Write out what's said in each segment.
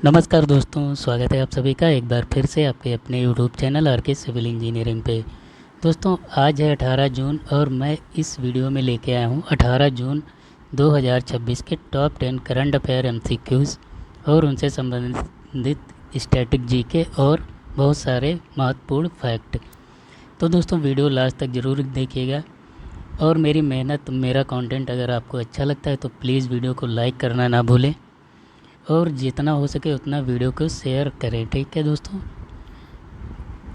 नमस्कार दोस्तों, स्वागत है आप सभी का एक बार फिर से आपके अपने यूट्यूब चैनल आर के सिविल इंजीनियरिंग पे। दोस्तों आज है 18 जून और मैं इस वीडियो में लेके आया हूँ 18 जून 2026 के टॉप 10 करंट अफेयर एमसीक्यूज़ और उनसे संबंधित स्टैटिक जीके और बहुत सारे महत्वपूर्ण फैक्ट। तो दोस्तों वीडियो लास्ट तक ज़रूर देखिएगा और मेरी मेहनत मेरा कंटेंट अगर आपको अच्छा लगता है तो प्लीज़ वीडियो को लाइक करना ना भूलें और जितना हो सके उतना वीडियो को शेयर करें। ठीक है दोस्तों,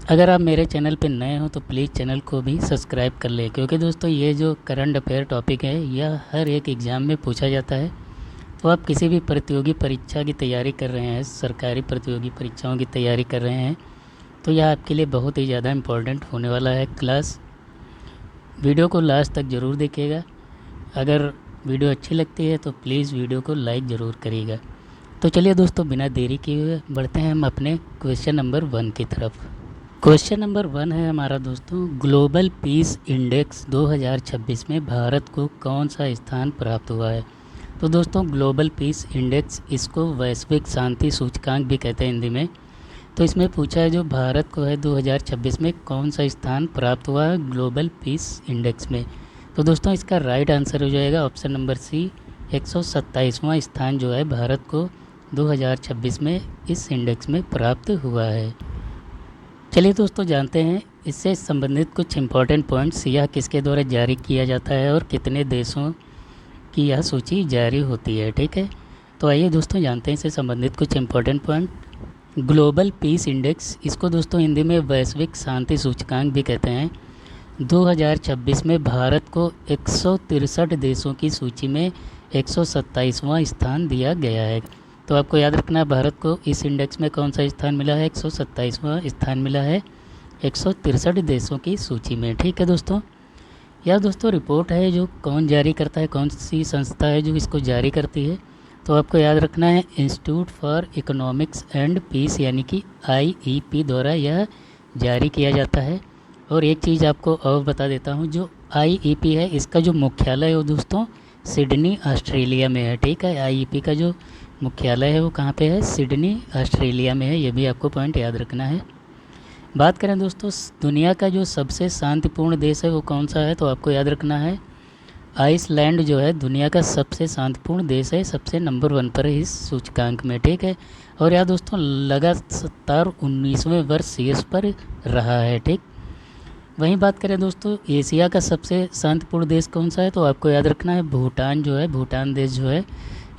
अगर आप मेरे चैनल पर नए हो तो प्लीज़ चैनल को भी सब्सक्राइब कर लें, क्योंकि दोस्तों ये जो करंट अफेयर टॉपिक है यह हर एक एग्ज़ाम में पूछा जाता है। तो आप किसी भी प्रतियोगी परीक्षा की तैयारी कर रहे हैं, सरकारी प्रतियोगी परीक्षाओं की तैयारी कर रहे हैं, तो यह आपके लिए बहुत ही ज़्यादा इम्पोर्टेंट होने वाला है क्लास। वीडियो को लास्ट तक ज़रूर देखिएगा। अगर वीडियो अच्छी लगती है तो प्लीज़ वीडियो को लाइक ज़रूर करिएगा। तो चलिए दोस्तों, बिना देरी किए हुए बढ़ते हैं हम अपने क्वेश्चन नंबर 1 की तरफ। क्वेश्चन नंबर 1 है हमारा दोस्तों, ग्लोबल पीस इंडेक्स 2026 में भारत को कौन सा स्थान प्राप्त हुआ है। तो दोस्तों ग्लोबल पीस इंडेक्स, इसको वैश्विक शांति सूचकांक भी कहते हैं हिंदी में। तो इसमें पूछा है जो भारत को है 2026 में कौन सा स्थान प्राप्त हुआ है ग्लोबल पीस इंडेक्स में। तो दोस्तों इसका राइट आंसर हो जाएगा ऑप्शन नंबर सी, 127वां स्थान जो है भारत को 2026 में इस इंडेक्स में प्राप्त हुआ है। चलिए दोस्तों जानते हैं इससे संबंधित कुछ इम्पॉर्टेंट पॉइंट्स, यह किसके द्वारा जारी किया जाता है और कितने देशों की यह सूची जारी होती है। ठीक है, तो आइए दोस्तों जानते हैं इससे संबंधित कुछ important point. Global peace index, इसको दोस्तों हिंदी में वैश्विक शांति सूचकांक भी कहते हैं। 2026 में भारत को 163 देशों की सूची में 127वां स्थान दिया गया है। तो आपको याद रखना है भारत को इस इंडेक्स में कौन सा स्थान मिला है, 127वां स्थान मिला है 163 देशों की सूची में। ठीक है दोस्तों, यह दोस्तों रिपोर्ट है जो कौन जारी करता है, कौन सी संस्था है जो इसको जारी करती है। तो आपको याद रखना है Institute for Economics and Peace यानी कि IEP द्वारा यह जारी किया जाता है। और एक चीज़ आपको और बता देता हूँ, जो IEP है इसका जो मुख्यालय है दोस्तों सिडनी ऑस्ट्रेलिया में है। ठीक है, IEP का जो मुख्यालय है वो कहाँ पे है, सिडनी ऑस्ट्रेलिया में है। ये भी आपको पॉइंट याद रखना है। बात करें दोस्तों दुनिया का जो सबसे शांतिपूर्ण देश है वो कौन सा है, तो आपको याद रखना है आइसलैंड जो है दुनिया का सबसे शांतिपूर्ण देश है, सबसे नंबर 1 पर है इस सूचकांक में। ठीक है, और यह दोस्तों लगातार 19वें वर्ष इस पर रहा है। ठीक, वहीं बात करें दोस्तों एशिया का सबसे शांतिपूर्ण देश कौन सा है, तो आपको याद रखना है भूटान जो है, भूटान देश जो है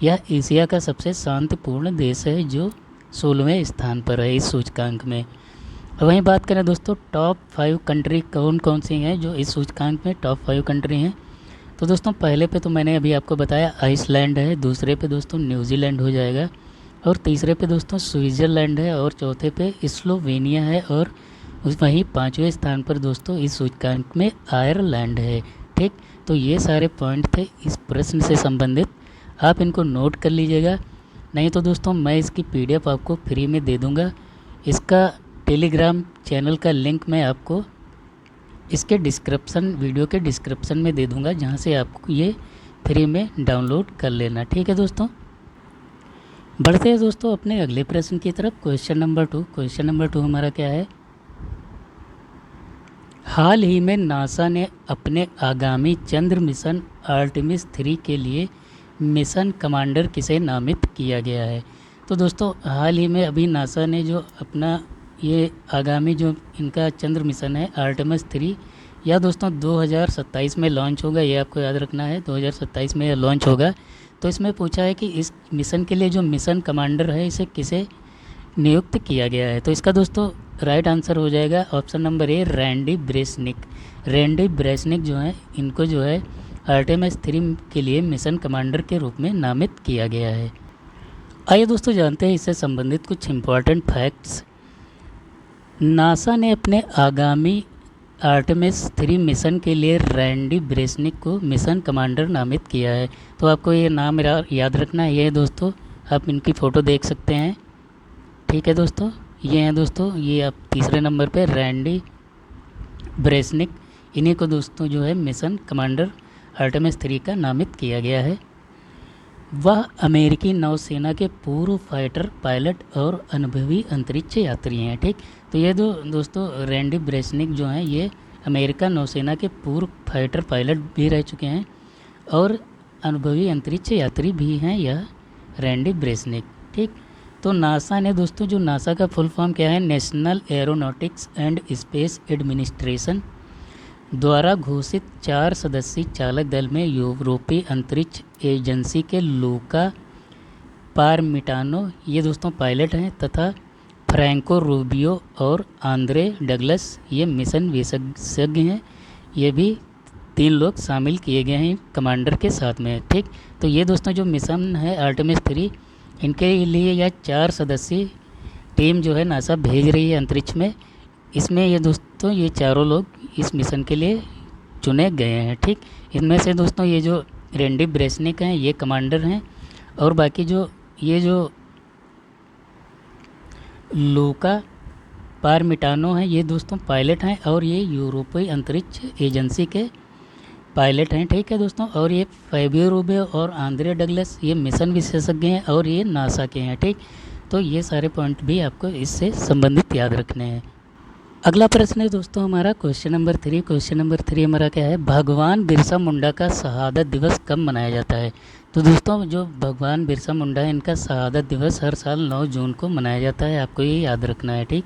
यह एशिया का सबसे शांतिपूर्ण देश है जो 16वें स्थान पर है इस सूचकांक में। वहीं बात करें दोस्तों टॉप 5 कंट्री कौन कौन सी हैं जो इस सूचकांक में टॉप 5 कंट्री हैं। तो दोस्तों पहले पे तो मैंने अभी आपको बताया आइसलैंड है, दूसरे पे दोस्तों न्यूजीलैंड हो जाएगा, और तीसरे पे दोस्तों स्विट्ज़रलैंड है, और चौथे पे स्लोवेनिया है, और वहीं 5वें स्थान पर दोस्तों इस सूचकांक में आयरलैंड है। ठीक, तो ये सारे पॉइंट थे इस प्रश्न से संबंधित, आप इनको नोट कर लीजिएगा। नहीं तो दोस्तों मैं इसकी PDF आपको फ्री में दे दूँगा। इसका टेलीग्राम चैनल का लिंक मैं आपको इसके डिस्क्रिप्शन, वीडियो के डिस्क्रिप्शन में दे दूँगा, जहाँ से आपको ये फ्री में डाउनलोड कर लेना। ठीक है दोस्तों, बढ़ते हैं दोस्तों अपने अगले प्रश्न की तरफ। Question number 2। क्वेश्चन नंबर 2 हमारा क्या है, हाल ही में नासा ने अपने आगामी चंद्र मिशन आर्टेमिस 3 के लिए मिशन कमांडर किसे नामित किया गया है। तो दोस्तों हाल ही में अभी नासा ने जो अपना ये आगामी जो इनका चंद्र मिशन है आर्टेमिस 3, यह दोस्तों 2027 में लॉन्च होगा। ये आपको याद रखना है 2027 में यह लॉन्च होगा। तो इसमें पूछा है कि इस मिशन के लिए जो मिशन कमांडर है इसे किसे नियुक्त किया गया है। तो इसका दोस्तों राइट आंसर हो जाएगा option number A, Randy Bresnick. Randy Bresnick जो है इनको जो है आर्टेमिस 3 के लिए मिशन कमांडर के रूप में नामित किया गया है। आइए दोस्तों जानते हैं इससे संबंधित कुछ इम्पॉर्टेंट फैक्ट्स। नासा ने अपने आगामी आर्टेमिस 3 मिशन के लिए रैंडी ब्रेसनिक को मिशन कमांडर नामित किया है। तो आपको ये नाम याद रखना है। ये दोस्तों आप इनकी फ़ोटो देख सकते हैं। ठीक है दोस्तों, ये हैं दोस्तों, ये आप तीसरे नंबर पे रैंडी ब्रेसनिक, इन्हीं को दोस्तों जो है मिशन कमांडर आर्टेमिस 3 का नामित किया गया है। वह अमेरिकी नौसेना के पूर्व फाइटर पायलट और अनुभवी अंतरिक्ष यात्री हैं। ठीक, तो ये दोस्तों रैंडी ब्रेसनिक जो हैं ये अमेरिका नौसेना के पूर्व फाइटर पायलट भी रह चुके हैं और अनुभवी अंतरिक्ष यात्री भी हैं यह रैंडी ब्रेसनिक। ठीक, तो नासा ने दोस्तों, जो नासा का फुल फॉर्म क्या है, national aeronautics and space administration द्वारा घोषित 4 सदस्यीय चालक दल में यूरोपीय अंतरिक्ष एजेंसी के लूका पारमिटानो ये दोस्तों पायलट हैं तथा फ्रैंको रूबियो और आंद्रे डगलस ये मिशन विशेषज्ञ हैं। ये भी 3 लोग शामिल किए गए हैं कमांडर के साथ में। ठीक, तो ये दोस्तों जो मिशन है आर्टेमिस 3, इनके लिए यह 4 सदस्यीय टीम जो है नासा भेज रही है अंतरिक्ष में। इसमें ये दोस्तों ये चारों लोग इस मिशन के लिए चुने गए हैं। ठीक, इनमें से दोस्तों ये जो रैंडी ब्रेसनिक हैं ये कमांडर हैं और बाकी जो ये जो लूका पारमिटानो हैं ये दोस्तों पायलट हैं और ये यूरोपीय अंतरिक्ष एजेंसी के पायलट हैं। ठीक है दोस्तों, और ये फैबियो रूबियो और आंद्रे डगलस ये मिशन विशेषज्ञ हैं और ये नासा के हैं। ठीक, तो ये सारे पॉइंट भी आपको इससे संबंधित याद रखने हैं। अगला प्रश्न है दोस्तों हमारा क्वेश्चन नंबर 3। क्वेश्चन नंबर 3 हमारा क्या है, भगवान बिरसा मुंडा का शहादत दिवस कब मनाया जाता है। तो दोस्तों जो भगवान बिरसा मुंडा है इनका शहादत दिवस हर साल 9 जून को मनाया जाता है, आपको ये याद रखना है। ठीक,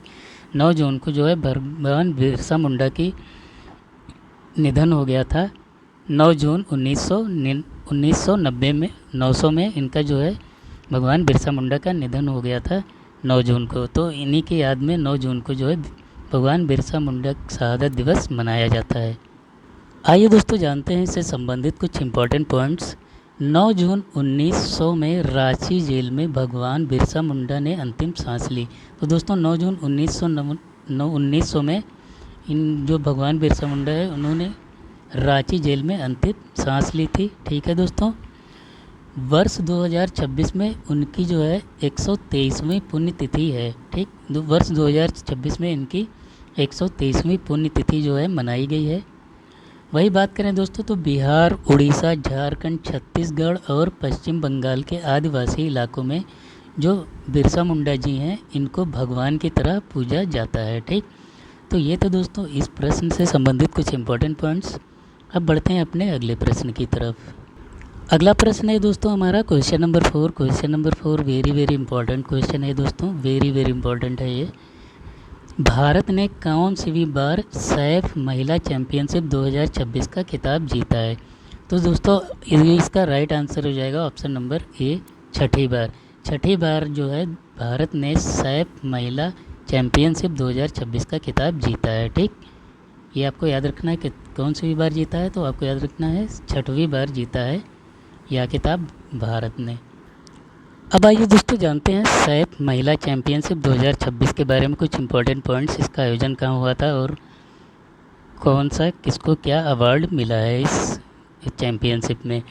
9 जून को जो है भगवान बिरसा मुंडा की निधन हो गया था। 9 जून 1990 में 900 में इनका जो है भगवान बिरसा मुंडा का निधन हो गया था 9 जून को। तो इन्हीं की याद में 9 जून को जो है भगवान बिरसा मुंडा शहादत दिवस मनाया जाता है। आइए दोस्तों जानते हैं इससे संबंधित कुछ इम्पोर्टेंट पॉइंट्स। 9 जून 1900 में रांची जेल में भगवान बिरसा मुंडा ने अंतिम सांस ली। तो दोस्तों 9 जून 1900 में इन जो भगवान बिरसा मुंडा है उन्होंने रांची जेल में अंतिम सांस ली थी। ठीक है दोस्तों, वर्ष 2026 में उनकी जो है 123वीं पुण्यतिथि है। ठीक, वर्ष 2026 में इनकी 123वीं पुण्यतिथि जो है मनाई गई है। वही बात करें दोस्तों तो बिहार, उड़ीसा, झारखंड, छत्तीसगढ़ और पश्चिम बंगाल के आदिवासी इलाकों में जो बिरसा मुंडा जी हैं इनको भगवान की तरह पूजा जाता है। ठीक, तो ये तो दोस्तों इस प्रश्न से संबंधित कुछ इम्पोर्टेंट पॉइंट्स। अब बढ़ते हैं अपने अगले प्रश्न की तरफ। अगला प्रश्न है दोस्तों हमारा question number 4। Question number 4 very important question है दोस्तों, वेरी इंपॉर्टेंट है ये। भारत ने कौन सी बार सैफ महिला चैंपियनशिप 2026 का खिताब जीता है। तो दोस्तों इसका राइट आंसर हो जाएगा ऑप्शन नंबर ए, छठी बार। छठी बार जो है भारत ने सैफ महिला चैंपियनशिप 2026 का खिताब जीता है। ठीक, ये आपको याद रखना है कि कौन सी बार जीता है, तो आपको याद रखना है 6वीं बार जीता है यह खिताब भारत ने। अब आइए दोस्तों जानते हैं सैफ महिला चैंपियनशिप 2026 के बारे में कुछ इम्पोर्टेंट पॉइंट्स। इसका आयोजन कहाँ हुआ था और कौन सा किसको क्या अवार्ड मिला है इस चैंपियनशिप में।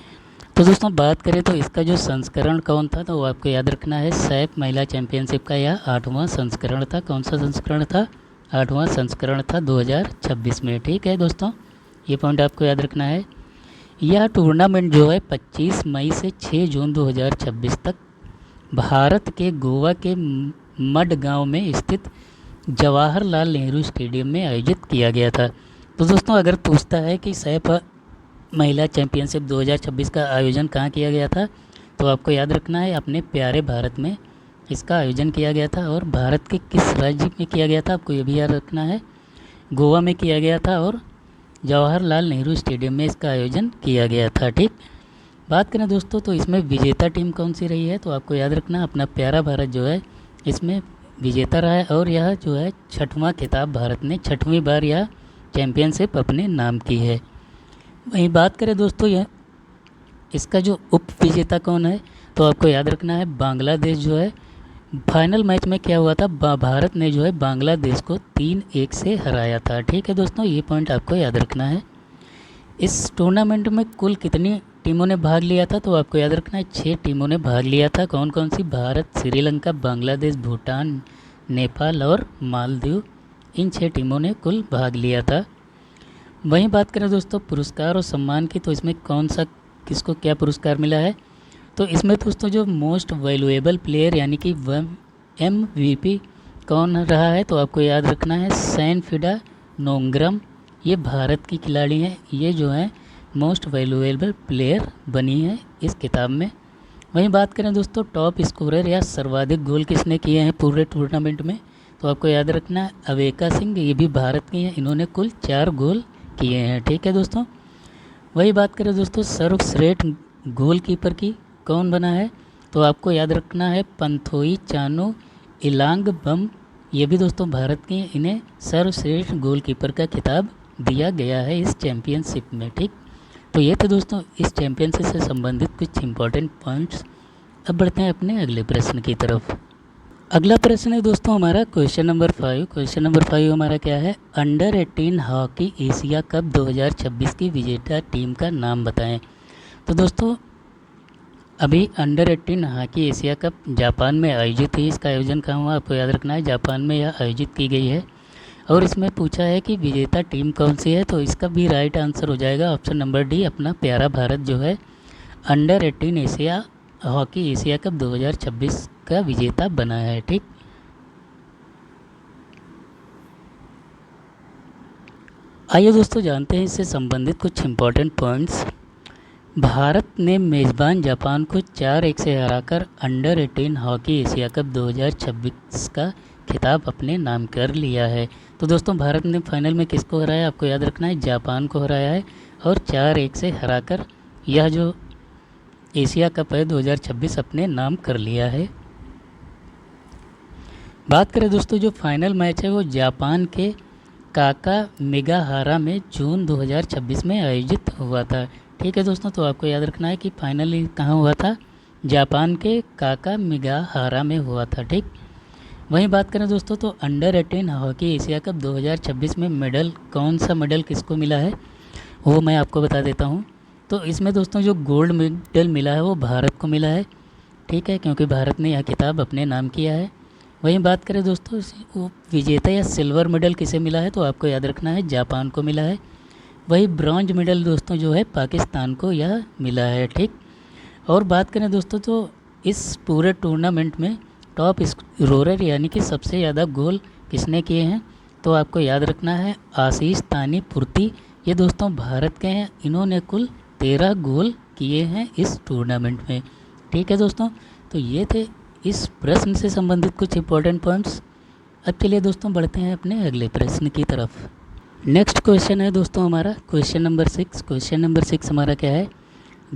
तो दोस्तों बात करें तो इसका जो संस्करण कौन था, तो वो आपको याद रखना है सैफ महिला चैंपियनशिप का यह 8वां संस्करण था। कौन सा संस्करण था, 8वां संस्करण था 2026 में। ठीक है दोस्तों, ये पॉइंट आपको याद रखना है। यह टूर्नामेंट जो है 25 मई से 6 जून 2026 तक भारत के गोवा के मडगांव में स्थित जवाहरलाल नेहरू स्टेडियम में आयोजित किया गया था। तो दोस्तों अगर पूछता है कि सैफ महिला चैंपियनशिप 2026 का आयोजन कहाँ किया गया था, तो आपको याद रखना है अपने प्यारे भारत में इसका आयोजन किया गया था। और भारत के किस राज्य में किया गया था, आपको ये भी याद रखना है, गोवा में किया गया था और जवाहरलाल नेहरू स्टेडियम में इसका आयोजन किया गया था। ठीक, बात करें दोस्तों तो इसमें विजेता टीम कौन सी रही है, तो आपको याद रखना अपना प्यारा भारत जो है इसमें विजेता रहा है और यह जो है 6वां खिताब भारत ने 6वीं बार यह चैंपियनशिप अपने नाम की है। वहीं बात करें दोस्तों यह इसका जो उप विजेता कौन है, तो आपको याद रखना है बांग्लादेश जो है। फाइनल मैच में क्या हुआ था, भारत ने जो है बांग्लादेश को 3-1 से हराया था। ठीक है दोस्तों, ये पॉइंट आपको याद रखना है। इस टूर्नामेंट में कुल कितनी टीमों ने भाग लिया था, तो आपको याद रखना है 6 टीमों ने भाग लिया था। कौन कौन सी, भारत, श्रीलंका, बांग्लादेश, भूटान, नेपाल और मालदीव, इन 6 टीमों ने कुल भाग लिया था। वहीं बात करें दोस्तों पुरस्कार और सम्मान की, तो इसमें कौन सा किसको क्या पुरस्कार मिला है, तो इसमें दोस्तों जो मोस्ट वैल्यूएबल प्लेयर यानी कि MVP कौन रहा है, तो आपको याद रखना है सैनफिडा नोंग्रम। ये भारत की खिलाड़ी हैं, ये जो है मोस्ट वैल्यूएबल प्लेयर बनी है इस किताब में। वहीं बात करें दोस्तों टॉप स्कोरर या सर्वाधिक गोल किसने किए हैं पूरे टूर्नामेंट में, तो आपको याद रखना है अवेका सिंह, ये भी भारत की हैं, इन्होंने कुल 4 गोल किए हैं। ठीक है दोस्तों। वही बात करें दोस्तों सर्वश्रेष्ठ गोलकीपर की कौन बना है, तो आपको याद रखना है पंथोई चानो इलांग बम, ये भी दोस्तों भारत के, इन्हें सर्वश्रेष्ठ गोलकीपर का खिताब दिया गया है इस चैम्पियनशिप में। ठीक, तो ये थे दोस्तों इस चैम्पियनशिप से संबंधित कुछ इंपॉर्टेंट पॉइंट्स। अब बढ़ते हैं अपने अगले प्रश्न की तरफ। अगला प्रश्न है दोस्तों हमारा क्वेश्चन नंबर 5। क्वेश्चन नंबर 5 हमारा क्या है, अंडर 18 हॉकी एशिया कप 2026 की विजेता टीम का नाम बताएं। तो दोस्तों अभी under 18 hockey Asia cup Japan में आयोजित हुई, इसका आयोजन कहाँ हुआ आपको याद रखना है, जापान में यह आयोजित की गई है। और इसमें पूछा है कि विजेता टीम कौन सी है, तो इसका भी राइट आंसर हो जाएगा ऑप्शन नंबर डी, अपना प्यारा भारत जो है under 18 Asia hockey Asia cup 2026 का विजेता बना है। ठीक, आइए दोस्तों जानते हैं इससे संबंधित कुछ इम्पोर्टेंट पॉइंट्स। भारत ने मेज़बान जापान को 4-1 से हराकर अंडर 18 हॉकी एशिया कप 2026 का खिताब अपने नाम कर लिया है। तो दोस्तों भारत ने फाइनल में किसको हराया, आपको याद रखना है जापान को हराया है, और 4-1 से हराकर यह जो एशिया कप है 2026 अपने नाम कर लिया है। बात करें दोस्तों जो फाइनल मैच है वो जापान के काकामिगाहारा में जून 2026 में आयोजित हुआ था। ठीक है दोस्तों, तो आपको याद रखना है कि फाइनल कहाँ हुआ था, जापान के काकामिगाहारा में हुआ था। ठीक, वहीं बात करें दोस्तों तो अंडर 18 हॉकी एशिया कप 2026 में मेडल, कौन सा मेडल किसको मिला है वो मैं आपको बता देता हूँ। तो इसमें दोस्तों जो गोल्ड मेडल मिला है वो भारत को मिला है। ठीक है, क्योंकि भारत ने यह खिताब अपने नाम किया है। वहीं बात करें दोस्तों वो विजेता या सिल्वर मेडल किसे मिला है, तो आपको याद रखना है जापान को मिला है। वही ब्रॉन्ज मेडल दोस्तों जो है पाकिस्तान को यह मिला है। ठीक, और बात करें दोस्तों तो इस पूरे टूर्नामेंट में टॉप स्कोरर यानी कि सबसे ज़्यादा गोल किसने किए हैं, तो आपको याद रखना है आशीष तानी पुर्ती, ये दोस्तों भारत के हैं, इन्होंने कुल 13 गोल किए हैं इस टूर्नामेंट में। ठीक है दोस्तों, तो ये थे इस प्रश्न से संबंधित कुछ इंपॉर्टेंट पॉइंट्स। अब चलिए दोस्तों बढ़ते हैं अपने अगले प्रश्न की तरफ। नेक्स्ट क्वेश्चन है दोस्तों हमारा क्वेश्चन नंबर 6। क्वेश्चन नंबर 6 हमारा क्या है,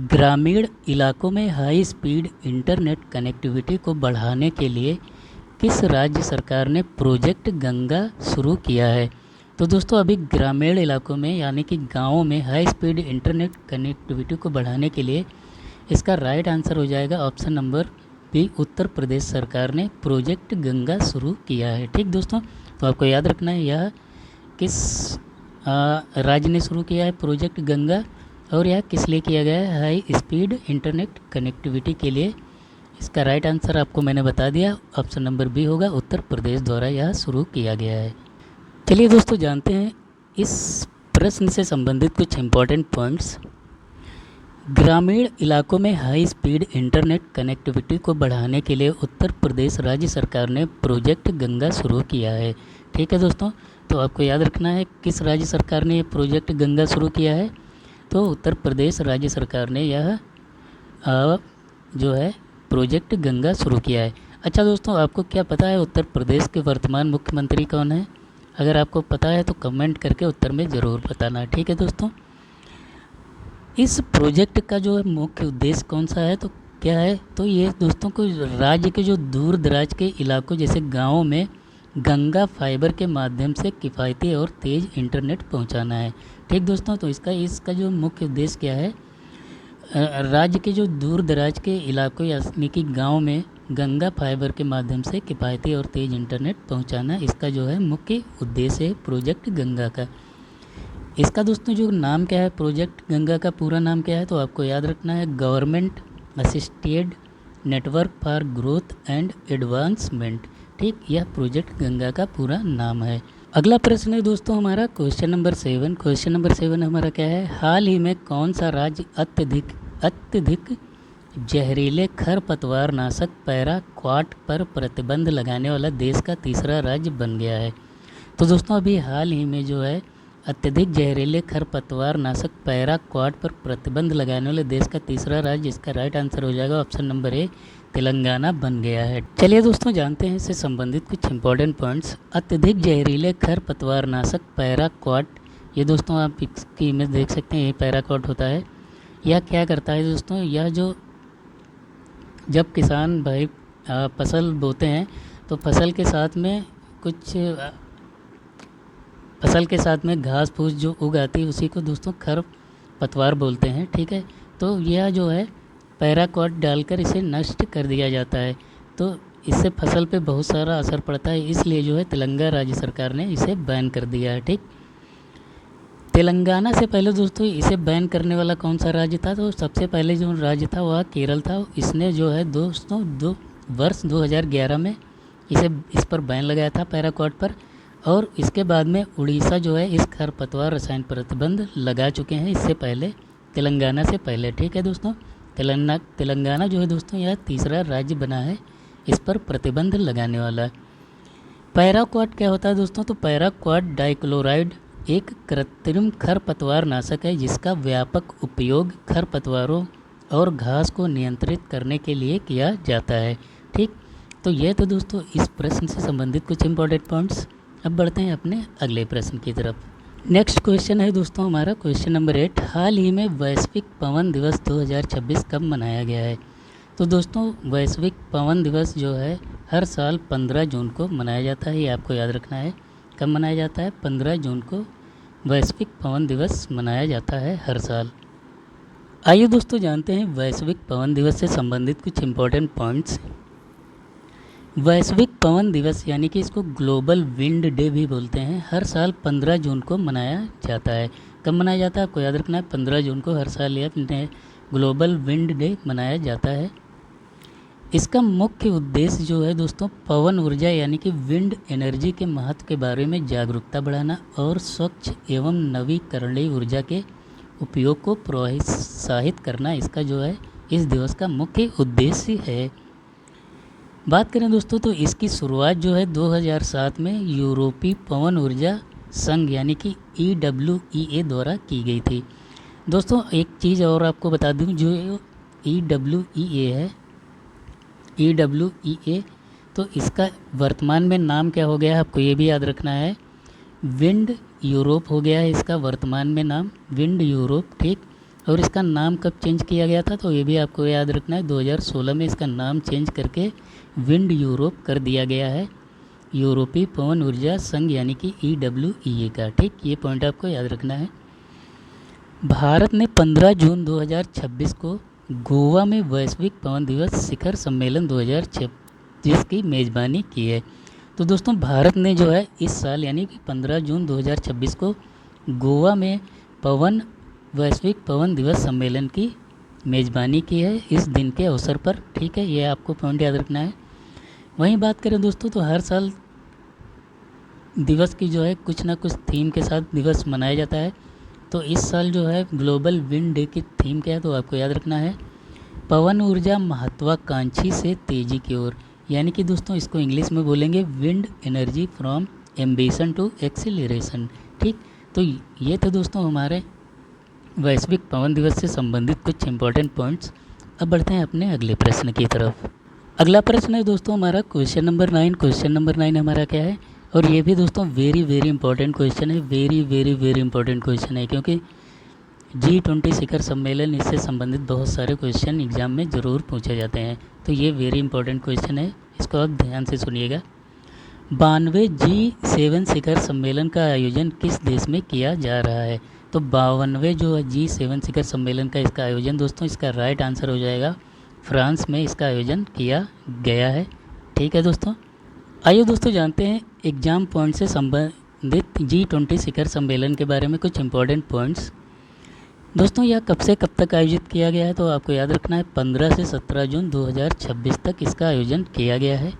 ग्रामीण इलाकों में हाई स्पीड इंटरनेट कनेक्टिविटी को बढ़ाने के लिए किस राज्य सरकार ने प्रोजेक्ट गंगा शुरू किया है। तो दोस्तों अभी ग्रामीण इलाकों में यानी कि गाँवों में हाई स्पीड इंटरनेट कनेक्टिविटी को बढ़ाने के लिए इसका राइट आंसर हो जाएगा option number B, Uttar Pradesh सरकार ने प्रोजेक्ट गंगा शुरू किया है। ठीक दोस्तों, तो आपको याद रखना है यह किस राज्य ने शुरू किया है प्रोजेक्ट गंगा, और यह किस लिए किया गया है, हाई स्पीड इंटरनेट कनेक्टिविटी के लिए। इसका राइट आंसर आपको मैंने बता दिया, ऑप्शन नंबर बी होगा, उत्तर प्रदेश द्वारा यह शुरू किया गया है। चलिए दोस्तों जानते हैं इस प्रश्न से संबंधित कुछ इम्पोर्टेंट पॉइंट्स। ग्रामीण इलाकों में हाई स्पीड इंटरनेट कनेक्टिविटी को बढ़ाने के लिए उत्तर प्रदेश राज्य सरकार ने प्रोजेक्ट गंगा शुरू किया है। ठीक है दोस्तों, तो आपको याद रखना है किस राज्य सरकार ने ये प्रोजेक्ट गंगा शुरू किया है, तो उत्तर प्रदेश राज्य सरकार ने यह जो है प्रोजेक्ट गंगा शुरू किया है। अच्छा दोस्तों, आपको क्या पता है उत्तर प्रदेश के वर्तमान मुख्यमंत्री कौन है? अगर आपको पता है तो कमेंट करके उत्तर में ज़रूर बताना। ठीक है दोस्तों, इस प्रोजेक्ट का जो मुख्य उद्देश्य कौन सा है, तो क्या है, तो ये दोस्तों को राज्य के जो दूर दराज के इलाकों जैसे गाँवों में गंगा फाइबर के माध्यम से किफ़ायती और तेज़ इंटरनेट पहुंचाना है। ठीक दोस्तों, तो इसका जो मुख्य उद्देश्य क्या है, राज्य के जो दूर दराज के इलाकों यानी कि गाँव में गंगा फाइबर के माध्यम से किफ़ायती और तेज़ इंटरनेट पहुंचाना, इसका जो है मुख्य उद्देश्य है प्रोजेक्ट गंगा का। इसका दोस्तों जो नाम क्या है, प्रोजेक्ट गंगा का पूरा नाम क्या है, तो आपको याद रखना है government assisted network for growth and advancement. ठीक, यह प्रोजेक्ट गंगा का पूरा नाम है। अगला प्रश्न है दोस्तों हमारा क्वेश्चन नंबर 7। क्वेश्चन नंबर 7 हमारा क्या है, हाल ही में कौन सा राज्य अत्यधिक जहरीले खरपतवार नाशक पैराक्वाट पर प्रतिबंध लगाने वाला देश का तीसरा राज्य बन गया है। तो दोस्तों अभी हाल ही में जो है अत्यधिक जहरीले खरपतवार नाशक पैराक्वाट पर प्रतिबंध लगाने वाले देश का तीसरा राज्य, इसका राइट आंसर हो जाएगा ऑप्शन नंबर ए, तेलंगाना बन गया है। चलिए दोस्तों जानते हैं इससे संबंधित कुछ इंपॉर्टेंट पॉइंट्स। अत्यधिक जहरीले खरपतवार नाशक पैराक्वाट, ये दोस्तों आप इसकी इमेज देख सकते हैं, ये पैराक्वाट होता है। यह क्या करता है दोस्तों, यह जो जब किसान भाई फसल बोते हैं तो फसल के साथ में कुछ फसल के साथ में घास फूस जो उग आती है उसी को दोस्तों खरपतवार बोलते हैं, ठीक है। तो यह जो है पैराक्वाट डालकर इसे नष्ट कर दिया जाता है, तो इससे फसल पे बहुत सारा असर पड़ता है, इसलिए जो है तेलंगाना राज्य सरकार ने इसे बैन कर दिया है, ठीक। तेलंगाना से पहले दोस्तों इसे बैन करने वाला कौन सा राज्य था, तो सबसे पहले जो राज्य था वह केरल था। इसने जो है दोस्तों वर्ष 2011 में इस पर बैन लगाया था पैराक्वाट पर, और इसके बाद में उड़ीसा जो है इस खरपतवार रसायन प्रतिबंध लगा चुके हैं इससे पहले, तेलंगाना से पहले, ठीक है दोस्तों। तेलंगाना जो है दोस्तों यह तीसरा राज्य बना है इस पर प्रतिबंध लगाने वाला। पैराक्वाट क्या होता है दोस्तों, तो पैराक्वाट डाइक्लोराइड एक कृत्रिम खरपतवार नाशक है जिसका व्यापक उपयोग खरपतवारों और घास को नियंत्रित करने के लिए किया जाता है, ठीक। तो यह तो दोस्तों इस प्रश्न से संबंधित कुछ इंपॉर्टेंट पॉइंट्स। अब बढ़ते हैं अपने अगले प्रश्न की तरफ। नेक्स्ट क्वेश्चन है दोस्तों हमारा क्वेश्चन नंबर 8, हाल ही में वैश्विक पवन दिवस 2026 कब मनाया गया है। तो दोस्तों वैश्विक पवन दिवस जो है हर साल 15 जून को मनाया जाता है, ये आपको याद रखना है। कब मनाया जाता है, 15 जून को वैश्विक पवन दिवस मनाया जाता है हर साल। आइए दोस्तों जानते हैं वैश्विक पवन दिवस से संबंधित कुछ इंपॉर्टेंट पॉइंट्स। वैश्विक पवन दिवस यानी कि इसको ग्लोबल विंड डे भी बोलते हैं, हर साल 15 जून को मनाया जाता है। कब मनाया जाता है आपको याद रखना है, 15 जून को हर साल यह ग्लोबल विंड डे मनाया जाता है। इसका मुख्य उद्देश्य जो है दोस्तों पवन ऊर्जा यानी कि विंड एनर्जी के महत्व के बारे में जागरूकता बढ़ाना और स्वच्छ एवं नवीकरणीय ऊर्जा के उपयोग को प्रोत्साहित करना, इसका जो है इस दिवस का मुख्य उद्देश्य है। बात करें दोस्तों तो इसकी शुरुआत जो है 2007 में यूरोपीय पवन ऊर्जा संघ यानी कि EWEA द्वारा की गई थी। दोस्तों एक चीज़ और आपको बता दूं, जो EWEA है, EWEA तो इसका वर्तमान में नाम क्या हो गया है आपको ये भी याद रखना है, विंड यूरोप हो गया है इसका वर्तमान में नाम, विंड यूरोप, ठीक। और इसका नाम कब चेंज किया गया था तो ये भी आपको याद रखना है, 2016 में इसका नाम चेंज करके विंड यूरोप कर दिया गया है, यूरोपीय पवन ऊर्जा संघ यानी कि EWEA का, ठीक। ये पॉइंट आपको याद रखना है। भारत ने 15 जून 2026 को गोवा में वैश्विक पवन दिवस शिखर सम्मेलन 2026 की मेज़बानी की है। तो दोस्तों भारत ने जो है इस साल यानी कि 15 जून 2026 को गोवा में वैश्विक पवन दिवस सम्मेलन की मेज़बानी की है इस दिन के अवसर पर, ठीक है। ये आपको पॉइंट याद रखना है। वहीं बात करें दोस्तों तो हर साल दिवस की जो है कुछ ना कुछ थीम के साथ दिवस मनाया जाता है। तो इस साल जो है ग्लोबल विंड डे की थीम क्या है तो आपको याद रखना है, पवन ऊर्जा महत्वाकांक्षी से तेज़ी की ओर, यानी कि दोस्तों इसको इंग्लिश में बोलेंगे wind energy from ambition to acceleration, ठीक। तो ये तो दोस्तों हमारे वैश्विक पवन दिवस से संबंधित कुछ इंपॉर्टेंट पॉइंट्स। अब बढ़ते हैं अपने अगले प्रश्न की तरफ। अगला प्रश्न है दोस्तों हमारा क्वेश्चन नंबर 9। क्वेश्चन नंबर 9 हमारा क्या है, और ये भी दोस्तों वेरी इंपॉर्टेंट क्वेश्चन है, वेरी इंपॉर्टेंट क्वेश्चन है, क्योंकि G20 शिखर सम्मेलन इससे संबंधित बहुत सारे क्वेश्चन एग्जाम में ज़रूर पूछे जाते हैं। तो ये वेरी इंपॉर्टेंट क्वेश्चन है, इसको आप ध्यान से सुनिएगा। 92वें G7 शिखर सम्मेलन का आयोजन किस देश में किया जा रहा है। तो 52वें जो G7 शिखर सम्मेलन का इसका आयोजन दोस्तों इसका राइट आंसर हो जाएगा फ्रांस में इसका आयोजन किया गया है, ठीक है दोस्तों। आइए दोस्तों जानते हैं एग्जाम पॉइंट से संबंधित G20 शिखर सम्मेलन के बारे में कुछ इंपॉर्टेंट पॉइंट्स। दोस्तों यह कब से कब तक आयोजित किया गया है तो आपको याद रखना है 15 से 17 जून 2026 तक इसका आयोजन किया गया है।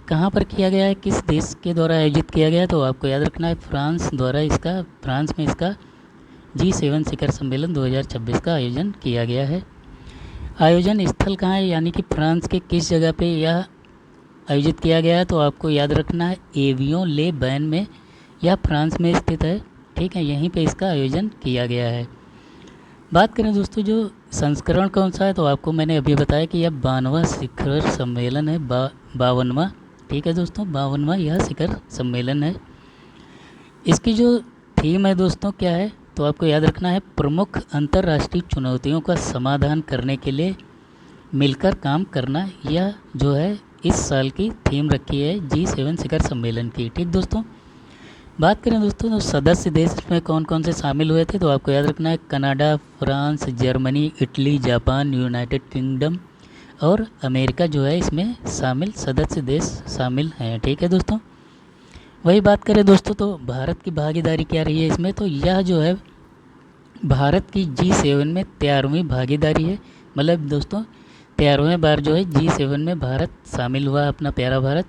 कहाँ पर किया गया है, किस देश के द्वारा आयोजित किया गया है तो आपको याद रखना है फ्रांस में इसका G7 शिखर सम्मेलन 2026 का आयोजन किया गया है। आयोजन स्थल कहाँ है, यानी कि फ्रांस के किस जगह पे यह आयोजित किया गया है, तो आपको याद रखना है एवियों ले बैन में, यह फ्रांस में स्थित है। ठीक है, यहीं पे इसका आयोजन किया गया है। बात करें दोस्तों जो संस्करण कौन सा है, तो आपको मैंने अभी बताया कि यह 52वां शिखर सम्मेलन है, 52वां। ठीक है दोस्तों, 52वां यह शिखर सम्मेलन है। इसकी जो थीम है दोस्तों क्या है, तो आपको याद रखना है प्रमुख अंतर्राष्ट्रीय चुनौतियों का समाधान करने के लिए मिलकर काम करना। यह जो है इस साल की थीम रखी है G7 शिखर सम्मेलन की। ठीक दोस्तों, बात करें दोस्तों तो सदस्य देश में कौन कौन से शामिल हुए थे, तो आपको याद रखना है Canada, France, Germany, Italy, Japan, United kingdom और अमेरिका जो है इसमें शामिल सदस्य देश शामिल हैं। ठीक है दोस्तों, वही बात करें दोस्तों तो भारत की भागीदारी क्या रही है इसमें, तो यह जो है भारत की G7 में 13वीं भागीदारी है। मतलब दोस्तों 13वें बार जो है G7 में भारत शामिल हुआ, अपना प्यारा भारत।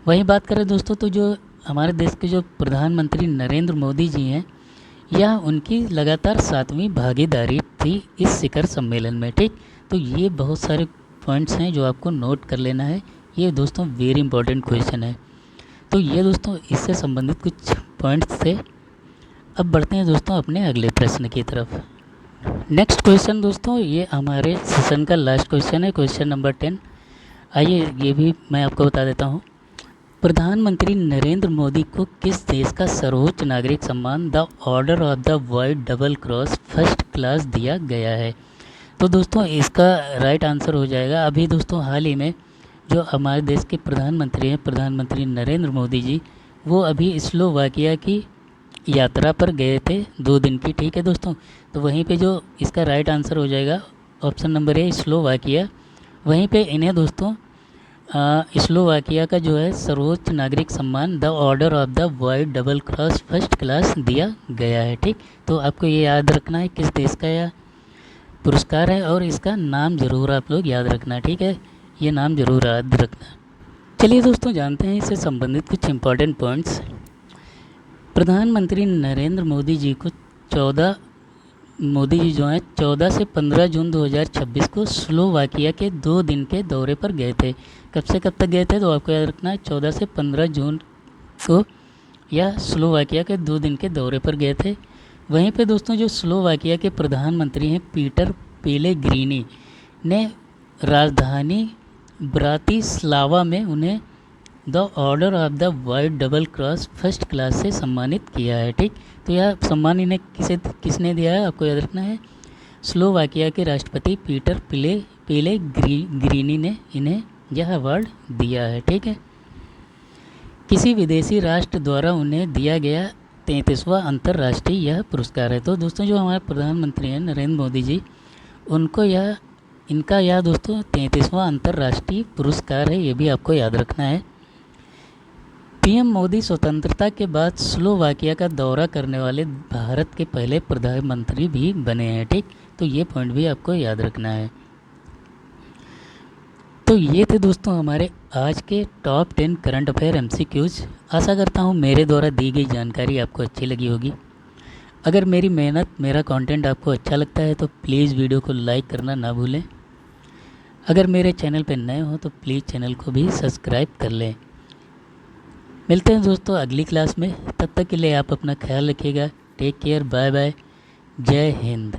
वही बात करें दोस्तों तो जो हमारे देश के जो प्रधानमंत्री नरेंद्र मोदी जी हैं, यह उनकी लगातार 7वीं भागीदारी थी इस शिखर सम्मेलन में। ठीक, तो ये बहुत सारे पॉइंट्स हैं जो आपको नोट कर लेना है। ये दोस्तों वेरी इंपॉर्टेंट क्वेश्चन है। तो ये दोस्तों इससे संबंधित कुछ पॉइंट्स थे। अब बढ़ते हैं दोस्तों अपने अगले प्रश्न की तरफ। नेक्स्ट क्वेश्चन दोस्तों ये हमारे सेशन का लास्ट क्वेश्चन है, क्वेश्चन नंबर 10। आइए ये भी मैं आपको बता देता हूँ। प्रधानमंत्री नरेंद्र मोदी को किस देश का सर्वोच्च नागरिक सम्मान the order of the white double cross first class दिया गया है? तो दोस्तों इसका राइट आंसर हो जाएगा, अभी दोस्तों हाल ही में जो हमारे देश के प्रधानमंत्री हैं, प्रधानमंत्री नरेंद्र मोदी जी, वो अभी स्लोवाकिया की यात्रा पर गए थे 2 दिन की। ठीक है दोस्तों, तो वहीं पे जो इसका राइट आंसर हो जाएगा ऑप्शन नंबर ए स्लोवाकिया। वहीं पे इन्हें दोस्तों स्लोवाकिया का जो है सर्वोच्च नागरिक सम्मान the order of the white double cross first class दिया गया है। ठीक, तो आपको ये याद रखना है किस देश का यह पुरस्कार है और इसका नाम ज़रूर आप लोग याद रखना। ठीक है, ये नाम ज़रूर याद रखना। चलिए दोस्तों जानते हैं इससे संबंधित कुछ इंपॉर्टेंट पॉइंट्स। प्रधानमंत्री नरेंद्र मोदी जी को 14 मोदी जी जो हैं 14 से 15 जून 2026 को स्लोवाकिया के 2 दिन के दौरे पर गए थे। कब से कब तक गए थे, तो आपको याद रखना है 14 से 15 जून को यह स्लोवाकिया के 2 दिन के दौरे पर गए थे। वहीं पे दोस्तों जो स्लोवाकिया के प्रधानमंत्री हैं पीटर पेलेग्रीनी ने राजधानी ब्रातिस्लावा में उन्हें the order of the white double cross first class से सम्मानित किया है। ठीक, तो यह सम्मान इन्हें किसने दिया है, आपको याद रखना है स्लोवाकिया के राष्ट्रपति पीटर पेलेग्रीनी ने इन्हें यह अवार्ड दिया है। ठीक है, किसी विदेशी राष्ट्र द्वारा उन्हें दिया गया 33वां अंतर्राष्ट्रीय यह पुरस्कार है। तो दोस्तों जो हमारे प्रधानमंत्री हैं नरेंद्र मोदी जी, उनको इनका यह दोस्तों 33वां अंतर्राष्ट्रीय पुरस्कार है, ये भी आपको याद रखना है। पीएम मोदी स्वतंत्रता के बाद स्लोवाकिया का दौरा करने वाले भारत के पहले प्रधानमंत्री भी बने हैं। ठीक, तो ये पॉइंट भी आपको याद रखना है। तो ये थे दोस्तों हमारे आज के टॉप 10 करंट अफेयर MCQs। आशा करता हूँ मेरे द्वारा दी गई जानकारी आपको अच्छी लगी होगी। अगर मेरी मेहनत मेरा कंटेंट आपको अच्छा लगता है तो प्लीज़ वीडियो को लाइक करना ना भूलें। अगर मेरे चैनल पर नए हो तो प्लीज़ चैनल को भी सब्सक्राइब कर लें। मिलते हैं दोस्तों अगली क्लास में, तब तक के लिए आप अपना ख्याल रखिएगा। टेक केयर, बाय बाय, जय हिंद।